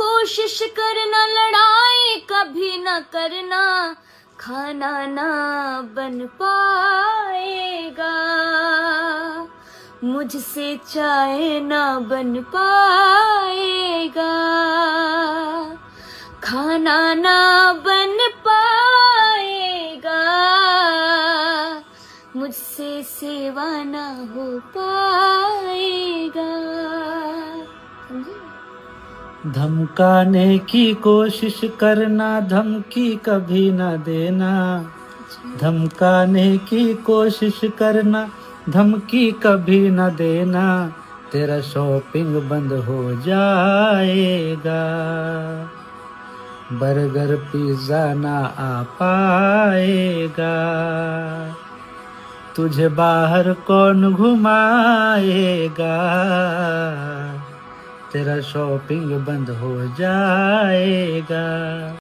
कोशिश करना, लड़ाई कभी न करना, खाना ना बन पाएगा। मुझसे चाय ना बन पाएगा, खाना ना बन पाएगा, मुझसे सेवा ना हो पाएगा। धमकाने की कोशिश करना, धमकी कभी न देना। धमकाने की कोशिश करना, धमकी कभी न देना, तेरा शॉपिंग बंद हो जाएगा। बर्गर पिज्जा ना आ पाएगा, तुझे बाहर कौन घुमाएगा। तेरा शॉपिंग बंद हो जाएगा।